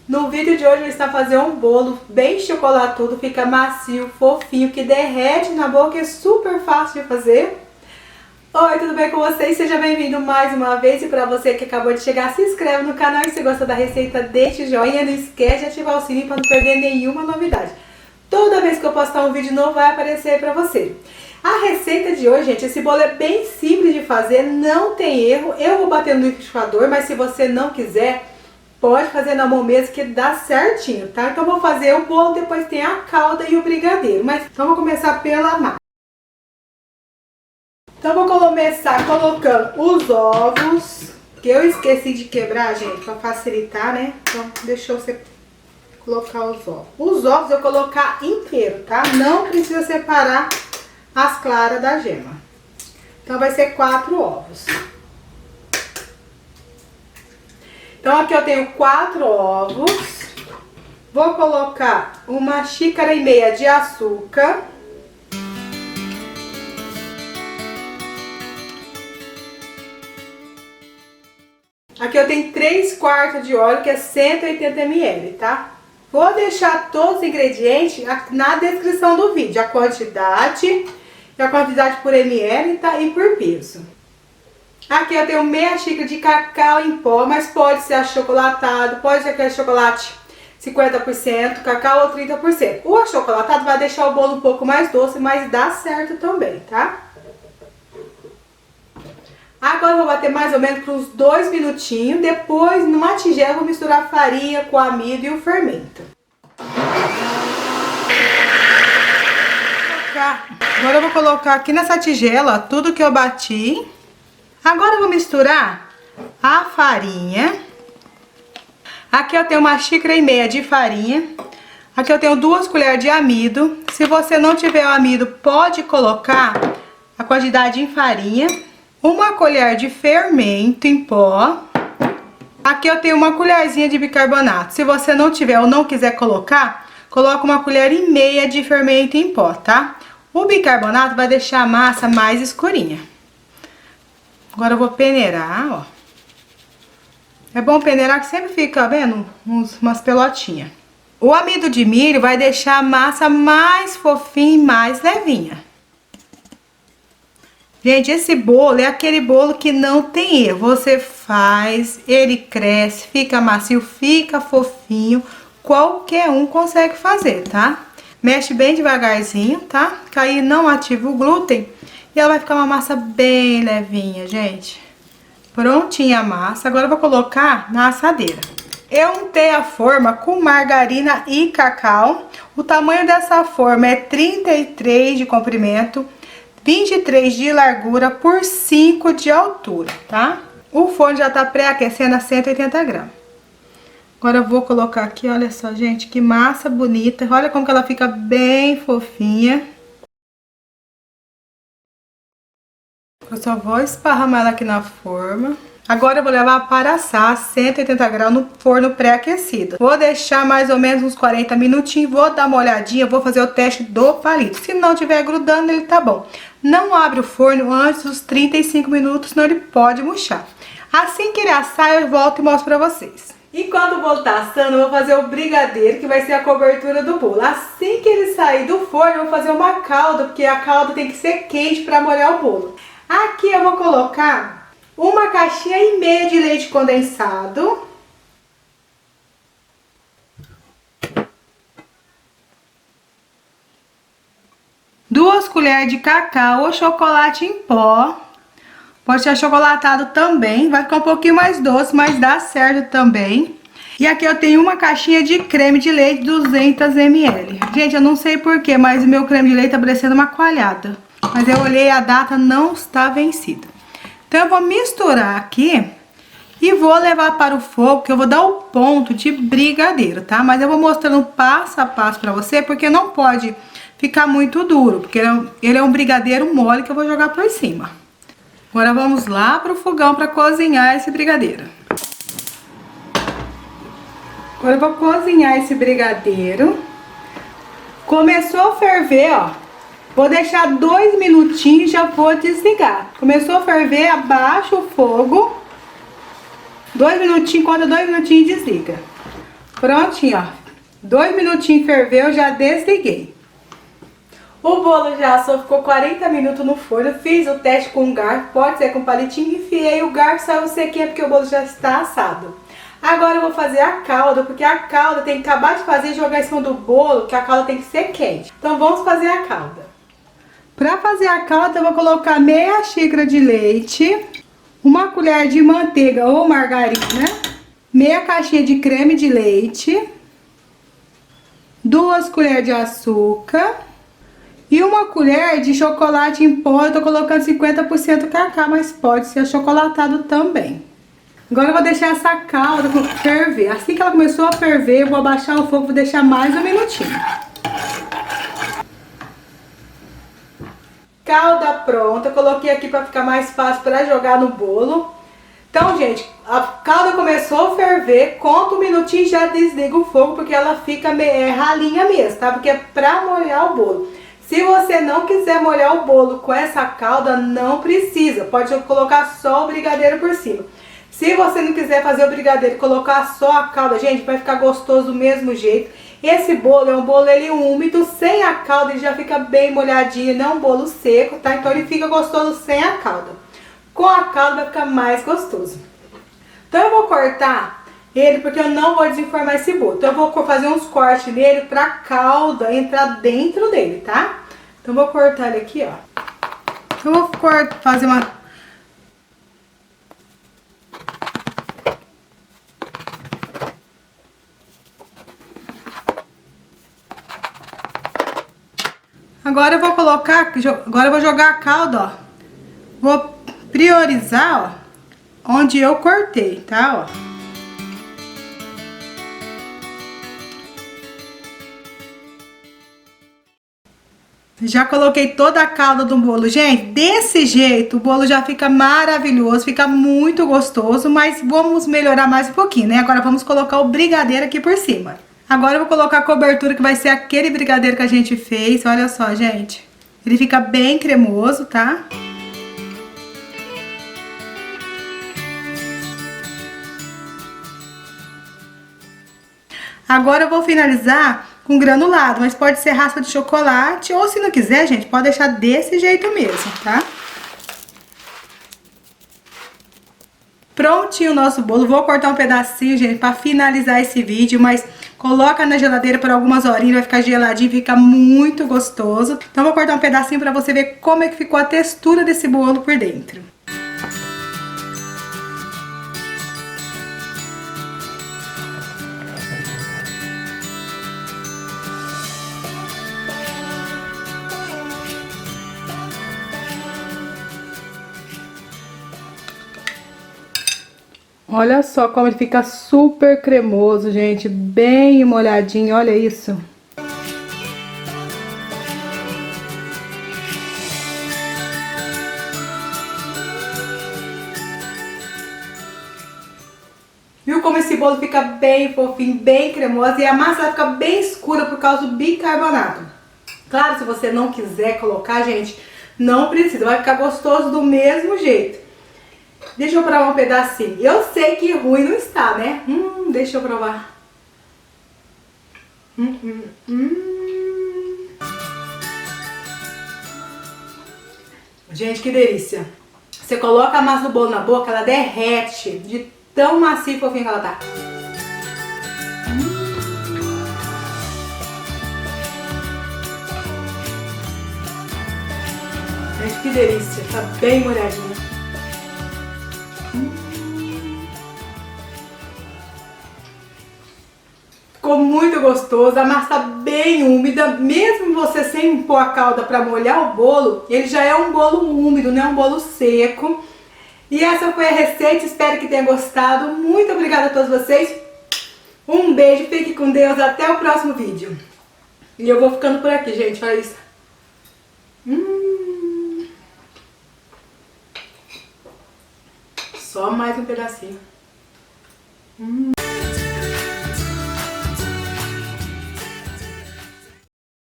No vídeo de hoje eu vou ensinar a fazer um bolo bem chocolatudo, fica macio, fofinho, que derrete na boca, é super fácil de fazer. Oi, tudo bem com vocês? Seja bem-vindo mais uma vez, e para você que acabou de chegar, se inscreve no canal e se gosta da receita, deixa o joinha, não esquece de ativar o sininho para não perder nenhuma novidade. Toda vez que eu postar um vídeo novo vai aparecer aí para você. A receita de hoje, gente, esse bolo é bem simples de fazer, não tem erro. Eu vou bater no liquidificador, mas se você não quiser, pode fazer na mão mesmo que dá certinho, tá? Então vou fazer o bolo, depois tem a calda e o brigadeiro. Mas então vou começar pela massa. Então vou começar colocando os ovos, que eu esqueci de quebrar, gente, pra facilitar, né? Então deixa você colocar os ovos. Os ovos eu colocar inteiro, tá? Não precisa separar as claras da gema. Então vai ser 4 ovos. Então aqui eu tenho 4 ovos. Vou colocar 1,5 xícaras de açúcar. Aqui eu tenho 3/4 de óleo, que é 180 ml, tá? Vou deixar todos os ingredientes na descrição do vídeo, a quantidade por ml, tá? E por peso. Aqui eu tenho meia xícara de cacau em pó, mas pode ser achocolatado, pode ser aquele chocolate 50%, cacau ou 30%. O achocolatado vai deixar o bolo um pouco mais doce, mas dá certo também, tá? Agora eu vou bater mais ou menos por uns 2 minutinhos. Depois, numa tigela, eu vou misturar a farinha com o amido e o fermento. Agora eu vou colocar aqui nessa tigela, ó, tudo que eu bati. Agora eu vou misturar a farinha. Aqui eu tenho 1,5 xícara de farinha. Aqui eu tenho 2 colheres de amido. Se você não tiver o amido, pode colocar a quantidade em farinha. 1 colher de fermento em pó. Aqui eu tenho 1 colherzinha de bicarbonato. Se você não tiver ou não quiser colocar, coloca 1,5 colher de fermento em pó, tá? O bicarbonato vai deixar a massa mais escurinha. Agora eu vou peneirar, ó. É bom peneirar que sempre fica, vendo, umas pelotinhas. O amido de milho vai deixar a massa mais fofinha e mais levinha. Gente, esse bolo é aquele bolo que não tem erro. Você faz, ele cresce, fica macio, fica fofinho. Qualquer um consegue fazer, tá? Mexe bem devagarzinho, tá? Que aí não ativa o glúten. E ela vai ficar uma massa bem levinha, gente. Prontinha a massa. Agora eu vou colocar na assadeira. Eu untei a forma com margarina e cacau. O tamanho dessa forma é 33 de comprimento, 23 de largura por 5 de altura, tá? O forno já tá pré-aquecendo a 180 graus. Agora eu vou colocar aqui, olha só, gente, que massa bonita. Olha como que ela fica bem fofinha. Eu só vou esparramar ela aqui na forma. Agora eu vou levar para assar a 180 graus no forno pré-aquecido. Vou deixar mais ou menos uns 40 minutinhos, vou dar uma olhadinha, vou fazer o teste do palito. Se não tiver grudando, ele tá bom. Não abre o forno antes dos 35 minutos, senão ele pode murchar. Assim que ele assar, eu volto e mostro pra vocês. Enquanto o bolo tá assando, eu vou fazer o brigadeiro, que vai ser a cobertura do bolo. Assim que ele sair do forno, eu vou fazer uma calda, porque a calda tem que ser quente para molhar o bolo. Aqui eu vou colocar 1,5 caixinha de leite condensado. Duas colheres de cacau ou chocolate em pó. Pode ser achocolatado também, vai ficar um pouquinho mais doce, mas dá certo também. E aqui eu tenho 1 caixinha de creme de leite 200 ml. Gente, eu não sei porquê, mas o meu creme de leite tá parecendo uma coalhada. Mas eu olhei, a data não está vencida. Então eu vou misturar aqui e vou levar para o fogo, que eu vou dar o ponto de brigadeiro, tá? Mas eu vou mostrando passo a passo para você, porque não pode ficar muito duro, porque ele é um brigadeiro mole que eu vou jogar por cima. Agora vamos lá pro fogão para cozinhar esse brigadeiro. Agora eu vou cozinhar esse brigadeiro. Começou a ferver, ó. Vou deixar 2 minutinhos e já vou desligar. Começou a ferver, abaixa o fogo. 2 minutinhos, conta 2 minutinhos e desliga. Prontinho, ó. 2 minutinhos ferveu, já desliguei. O bolo já assou, ficou 40 minutos no forno. Fiz o teste com um garfo, pode ser com palitinho. Enfiei o garfo, saiu sequinho porque o bolo já está assado. Agora eu vou fazer a calda, porque a calda tem que acabar de fazer e jogar em cima do bolo, que a calda tem que ser quente. Então vamos fazer a calda. Para fazer a calda eu vou colocar meia xícara de leite, uma colher de manteiga ou margarina, meia caixinha de creme de leite, 2 colheres de açúcar e uma colher de chocolate em pó. Eu tô colocando 50% cacau, mas pode ser achocolatado também. Agora eu vou deixar essa calda ferver. Assim que ela começou a ferver, eu vou abaixar o fogo, vou deixar mais um minutinho. Calda pronta, eu coloquei aqui para ficar mais fácil para jogar no bolo. Então, gente, a calda começou a ferver, conta um minutinho e já desliga o fogo, porque ela fica ralinha mesmo, tá? Porque é pra molhar o bolo. Se você não quiser molhar o bolo com essa calda, não precisa, pode colocar só o brigadeiro por cima. Se você não quiser fazer o brigadeiro e colocar só a calda, gente, vai ficar gostoso do mesmo jeito. Esse bolo é um bolo úmido, sem a calda ele já fica bem molhadinho, não é um bolo seco, tá? Então ele fica gostoso sem a calda. Com a calda vai ficar mais gostoso. Então eu vou cortar ele porque eu não vou desenformar esse bolo. Então eu vou fazer uns cortes nele pra calda entrar dentro dele, tá? Então eu vou cortar ele aqui, ó. Eu vou fazer uma... Agora eu vou colocar, agora eu vou jogar a calda, ó. Vou priorizar, ó, onde eu cortei, tá, ó. Já coloquei toda a calda do bolo. Gente, desse jeito o bolo já fica maravilhoso, fica muito gostoso, mas vamos melhorar mais um pouquinho, né? Agora vamos colocar o brigadeiro aqui por cima. Agora eu vou colocar a cobertura que vai ser aquele brigadeiro que a gente fez. Olha só, gente. Ele fica bem cremoso, tá? Agora eu vou finalizar com granulado, mas pode ser raspa de chocolate, ou se não quiser, gente, pode deixar desse jeito mesmo, tá? Prontinho o nosso bolo. Vou cortar um pedacinho, gente, pra finalizar esse vídeo, mas coloca na geladeira por algumas horinhas, vai ficar geladinho, fica muito gostoso. Então vou cortar um pedacinho pra você ver como é que ficou a textura desse bolo por dentro. Olha só como ele fica super cremoso, gente, bem molhadinho, olha isso. Viu como esse bolo fica bem fofinho, bem cremoso e a massa vai ficar bem escura por causa do bicarbonato. Claro, se você não quiser colocar, gente, não precisa, vai ficar gostoso do mesmo jeito. Deixa eu provar um pedacinho. Eu sei que ruim não está, né? Deixa eu provar. Gente, que delícia. Você coloca a massa do bolo na boca, ela derrete de tão macia e fofinha que ela tá. Gente, que delícia. Tá bem molhadinha. Ficou muito gostoso, a massa tá bem úmida, mesmo você sem pôr a calda para molhar o bolo, ele já é um bolo úmido, não é um bolo seco. E essa foi a receita, espero que tenha gostado. Muito obrigada a todos vocês. Um beijo, fique com Deus, até o próximo vídeo. E eu vou ficando por aqui, gente, olha isso. Só mais um pedacinho.